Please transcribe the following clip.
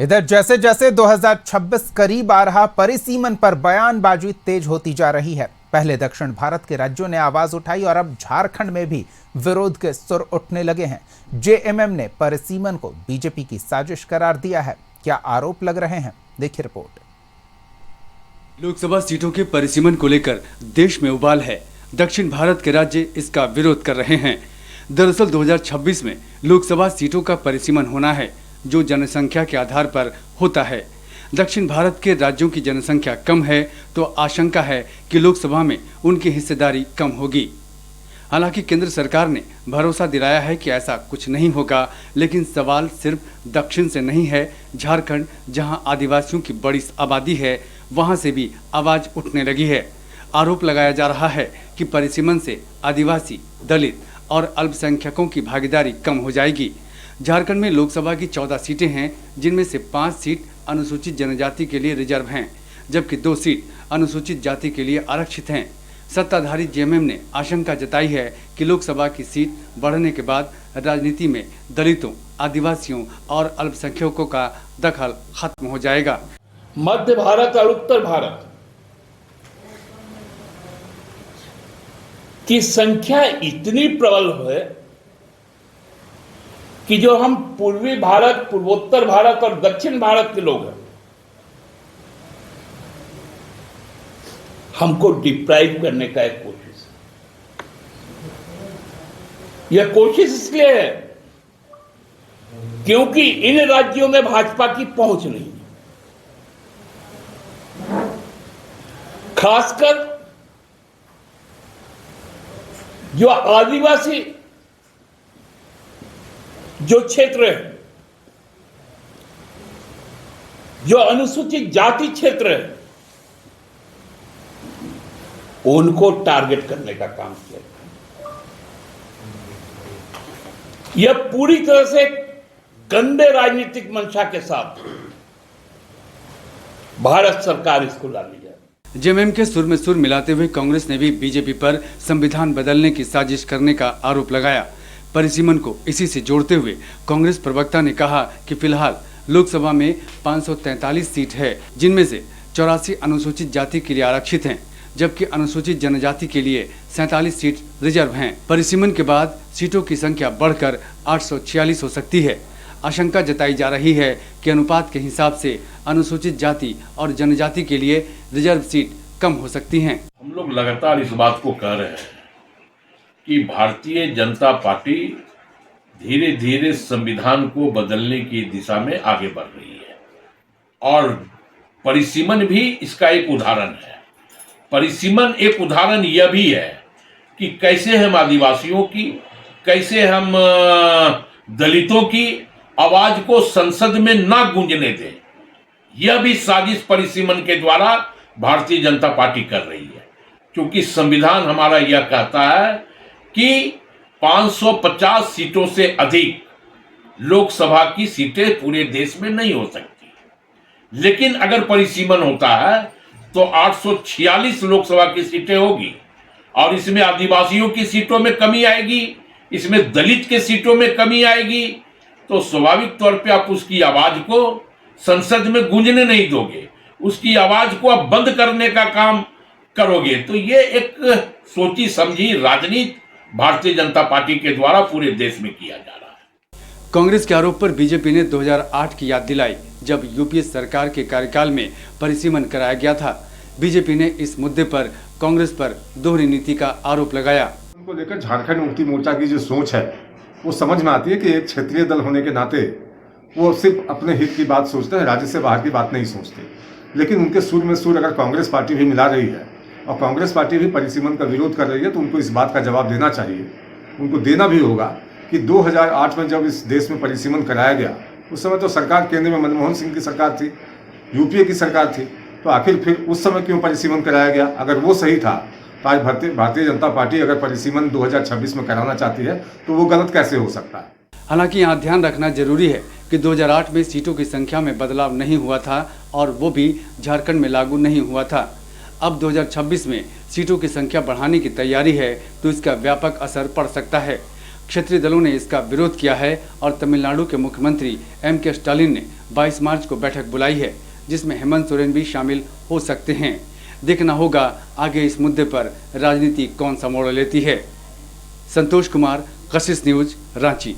इधर जैसे जैसे 2026 करीब आ रहा, परिसीमन पर बयानबाजी तेज होती जा रही है। पहले दक्षिण भारत के राज्यों ने आवाज उठाई और अब झारखंड में भी विरोध के सुर उठने लगे हैं। जेएमएम ने परिसीमन को बीजेपी की साजिश करार दिया है। क्या आरोप लग रहे हैं, देखिए रिपोर्ट। लोकसभा सीटों के परिसीमन को लेकर देश में उबाल है। दक्षिण भारत के राज्य इसका विरोध कर रहे हैं। दरअसल 2026 में लोकसभा सीटों का परिसीमन होना है, जो जनसंख्या के आधार पर होता है। दक्षिण भारत के राज्यों की जनसंख्या कम है, तो आशंका है कि लोकसभा में उनकी हिस्सेदारी कम होगी। हालांकि केंद्र सरकार ने भरोसा दिलाया है कि ऐसा कुछ नहीं होगा, लेकिन सवाल सिर्फ दक्षिण से नहीं है। झारखंड, जहां आदिवासियों की बड़ी आबादी है, वहां से भी आवाज उठने लगी है। आरोप लगाया जा रहा है कि परिसीमन से आदिवासी, दलित और अल्पसंख्यकों की भागीदारी कम हो जाएगी। झारखंड में लोकसभा की 14 सीटें हैं, जिनमें से 5 सीट अनुसूचित जनजाति के लिए रिजर्व हैं, जबकि 2 सीट अनुसूचित जाति के लिए आरक्षित हैं। सत्ताधारी जेएमएम ने आशंका जताई है कि लोकसभा की सीट बढ़ने के बाद राजनीति में दलितों, आदिवासियों और अल्पसंख्यकों का दखल खत्म हो जाएगा। मध्य भारत और उत्तर भारत की संख्या इतनी प्रबल है कि जो हम पूर्वी भारत, पूर्वोत्तर भारत और दक्षिण भारत के लोग हैं, हमको डिप्राइव करने का एक कोशिश है। यह कोशिश इसलिए है क्योंकि इन राज्यों में भाजपा की पहुंच नहीं है। खासकर जो आदिवासी जो क्षेत्र है, जो अनुसूचित जाति क्षेत्र है, उनको टारगेट करने का काम किया। यह पूरी तरह से गंदे राजनीतिक मंशा के साथ भारत सरकार इसको ला ली है। जेएमएम के सुर में सुर मिलाते हुए कांग्रेस ने भी बीजेपी पर संविधान बदलने की साजिश करने का आरोप लगाया। परिसीमन को इसी से जोड़ते हुए कांग्रेस प्रवक्ता ने कहा कि फिलहाल लोकसभा में 543 सीट है, जिनमें से 84 अनुसूचित जाति के लिए आरक्षित हैं, जबकि अनुसूचित जनजाति के लिए 47 सीट रिजर्व हैं। परिसीमन के बाद सीटों की संख्या बढ़कर 846 हो सकती है। आशंका जताई जा रही है कि अनुपात के हिसाब से अनुसूचित जाति और जनजाति के लिए रिजर्व सीट कम हो सकती हैं। हम लोग लगातार इस बात को कह रहे हैं कि भारतीय जनता पार्टी धीरे धीरे संविधान को बदलने की दिशा में आगे बढ़ रही है, और परिसीमन भी इसका एक उदाहरण है। परिसीमन एक उदाहरण यह भी है कि कैसे हम आदिवासियों की, कैसे हम दलितों की आवाज को संसद में ना गूंजने दें। यह भी साजिश परिसीमन के द्वारा भारतीय जनता पार्टी कर रही है, क्योंकि संविधान हमारा यह कहता है कि 550 सीटों से अधिक लोकसभा की सीटें पूरे देश में नहीं हो सकती। लेकिन अगर परिसीमन होता है तो 846 लोकसभा की सीटें होगी, और इसमें आदिवासियों की सीटों में कमी आएगी, इसमें दलित के सीटों में कमी आएगी। तो स्वाभाविक तौर पे आप उसकी आवाज को संसद में गूंजने नहीं दोगे, उसकी आवाज को आप बंद करने का काम करोगे। तो ये एक सोची समझी राजनीति भारतीय जनता पार्टी के द्वारा पूरे देश में किया जा रहा है। कांग्रेस के आरोप पर बीजेपी ने 2008 की याद दिलाई, जब यूपीए सरकार के कार्यकाल में परिसीमन कराया गया था। बीजेपी ने इस मुद्दे पर कांग्रेस पर दोहरी नीति का आरोप लगाया। उनको लेकर झारखंड मुक्ति मोर्चा की जो सोच है, वो समझ में आती है कि एक क्षेत्रीय दल होने के नाते वो सिर्फ अपने हित की बात सोचते हैं, राज्य से बाहर की बात नहीं सोचते। लेकिन उनके सुर में सुर अगर कांग्रेस पार्टी भी मिला रही है और कांग्रेस पार्टी भी परिसीमन का विरोध कर रही है, तो उनको इस बात का जवाब देना चाहिए। उनको देना भी होगा कि 2008 में जब इस देश में परिसीमन कराया गया, उस समय तो सरकार केंद्र में मनमोहन सिंह की सरकार थी, यूपीए की सरकार थी, तो आखिर फिर उस समय क्यों परिसीमन कराया गया? अगर वो सही था तो आज भारतीय जनता पार्टी अगर परिसीमन 2026 में कराना चाहती है तो वो गलत कैसे हो सकता है? हालांकि यहाँ ध्यान रखना जरूरी है कि 2008 में सीटों की संख्या में बदलाव नहीं हुआ था, और वो भी झारखंड में लागू नहीं हुआ था। अब 2026 में सीटों की संख्या बढ़ाने की तैयारी है, तो इसका व्यापक असर पड़ सकता है। क्षेत्रीय दलों ने इसका विरोध किया है और तमिलनाडु के मुख्यमंत्री M.K. स्टालिन ने 22 मार्च को बैठक बुलाई है, जिसमें हेमंत सोरेन भी शामिल हो सकते हैं। देखना होगा आगे इस मुद्दे पर राजनीति कौन सा मोड़ लेती है। संतोष कुमार, कशिश न्यूज, रांची।